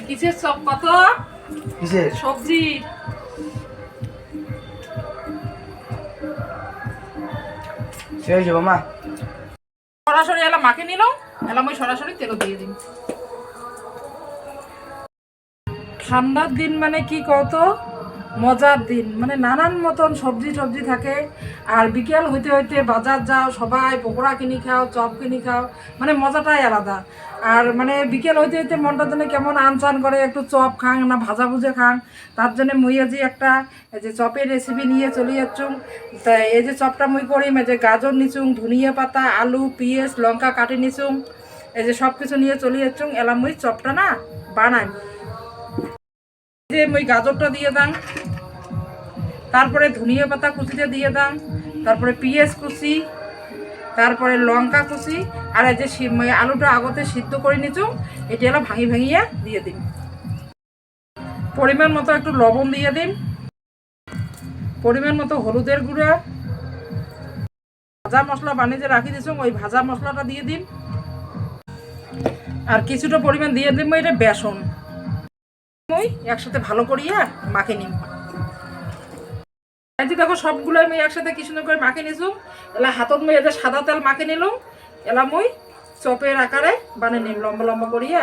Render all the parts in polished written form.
কিসের চপ? কত কিসের সবজি? সে হয়েছে মামা? সরাসরি এলা মাকে নিলাম, এলাম ওই সরাসরি তেল দিয়ে দিন। ঠান্ডার দিন মানে কি কত মজার দিন, মানে নানান মতন সবজি টবজি থাকে। আর বিকেল হইতে হইতে বাজার যাও, সবাই পকোড়া কিনি খাও, চপ কিনি খাও, মানে মজাটাই আলাদা। আর মানে বিকেল হইতে হইতে মনটা যেন কেমন আনচান করে, একটু চপ খাং না ভাজা ভুজে খাং। তার জন্য মুই আজি একটা এই যে চপের রেসিপি নিয়ে চলে যাচ্ছুম। তাই এই যে চপটা মুই করিম, এই যে গাজর নিচুং, ধনিয়া পাতা, আলু, পেঁয়াজ, লঙ্কা কাটি নিচুং, এই যে সব কিছু নিয়ে চলে যাচ্ছুম। এলাম মুই চপটা না বানাই। যে ওই গাজরটা দিয়ে দাম, তারপরে ধনিয়া পাতা কুচিতে দিয়ে দাম, তারপরে পেঁয়াজ কুচি, তারপরে লঙ্কা কুচি, আর এই যে আলুটা আগতে সিদ্ধ করে নিচু, এটি হলো ভাঙি ভাঙিয়ে দিয়ে দিন। পরিমাণ মতো একটু লবণ দিয়ে দিন, পরিমাণ মতো হলুদের গুঁড়া, ভাজা মশলা বানিয়ে যে রাখি দিচ্ছ ওই ভাজা মশলাটা দিয়ে দিন, আর কিছুটা পরিমাণ দিয়ে দিন এটা বেসন। ওই একসাথে ভালো করিয়া মাখে নিন। এই যে দেখো সবগুলো আমি একসাথে কি সুন্দর করে মাখে নিছু। এলা হাতত মই এটা সাদা তেল মাখে নিলাম, এলা মই চপের আকারে বানিয়ে নিম লম্বা লম্বা করিয়া।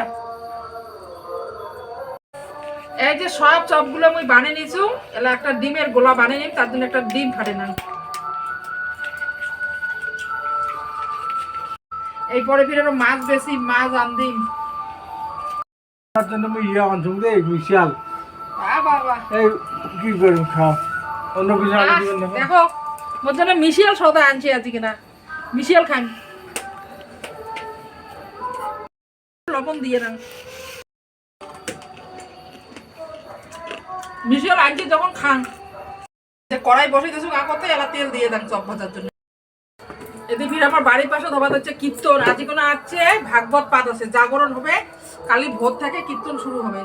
এই যে সব চপগুলো আমি বানিয়ে নিছু, এলা একটা ডিমের গোলা বানিয়ে নিম, তার জন্য একটা ডিম ফাটে না। এই পরে ফিরে মাছ বেশি মাছ আনদিম। তার জন্য আমি আনছুম দে মিশাল। বাবা এই কি করব খাও, অন্য কিছু আনি দিবেন না। দেখো মোর জন্য মিশিয়াল সদা আনছি আজকে কিনা, মিশিয়াল খান। লবণ দিয়ে না, মিশিয়াল আনছি যখন খান। কড়াই বসে কিছু আগতে এলা তেল দিয়ে দেন চপ ভাজার জন্য। এদিকে ফির আমার বাড়ির পাশে ধবা হচ্ছে কীর্তন, আজ কোনো আছে ভাগবত পাঠ আছে, জাগরণ হবে, কালী ভোর থেকে কীর্তন শুরু হবে।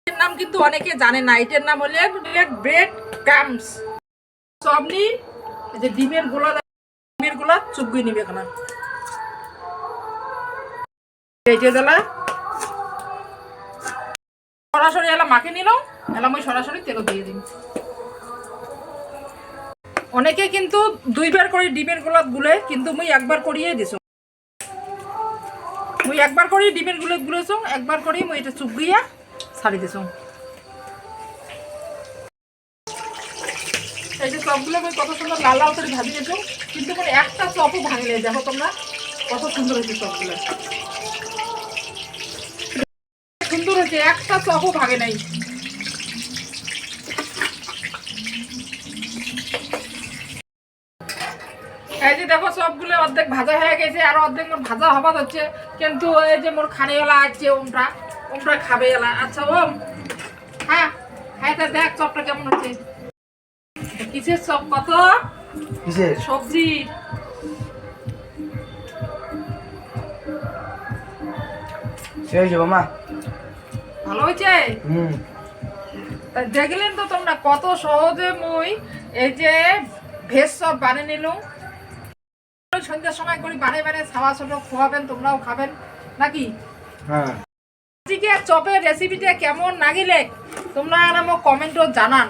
এর নাম কিন্তু অনেকে জানে না, এটার নাম হলে ব্রেড ক্রাম্বস। চপ নি এই যে ডিমের গুলা চুপগুই নিবে কেনা এইটা দিলা সরাসরি এলা মাকে নিল, এলাম ওই সরাসরি তেল দিয়ে দিন। অনেকে কিন্তু দুইবার করে ডিমের গোলাপ গুলে, কিন্তু মুই একবার করিয়ে দিছ। মুই একবার করি ডিমের গুলে গুলেছ, একবার করি মুই এটা চুপগুইয়া ছাড়ি দিছ। এই যে চপগুলো মুই কত সুন্দর লাল লাল করে ভাজি দিয়েছ, কিন্তু মানে একটা চপও ভাঙলে। দেখো তোমরা কত সুন্দর হয়েছে চপগুলো, সুন্দর হয়েছে, একটা চপও ভাগে নাই। এই যে দেখো সবগুলো অর্ধেক ভাজা হয়ে গেছে, আর অর্ধেক মোর ভাজা হবার হচ্ছে। কিন্তু এই যে মোর খানিওয়ালা আছে ওমটা খাবে এলা। আচ্ছা ওম, হ্যাঁ হ্যাঁ দেখ চপটা কেমন হচ্ছে। কিসের চপ? কত কিসের সবজি? সে হয়েছে মামা? ভালো হয়েছে? দেখলেন তো তোমরা কত সহজে মুই এই যে ভেজ চপ বানিয়ে নিলুম। সন্ধ্যার সময় করে বানিয়ে বানিয়ে খাওয়া ছোট খোয়াবেন, তোমরাও খাবেন নাকি? হ্যাঁ। আজকে চপের রেসিপিটা কেমন লাগিলে তোমরা আমাকে কমেন্টও জানান।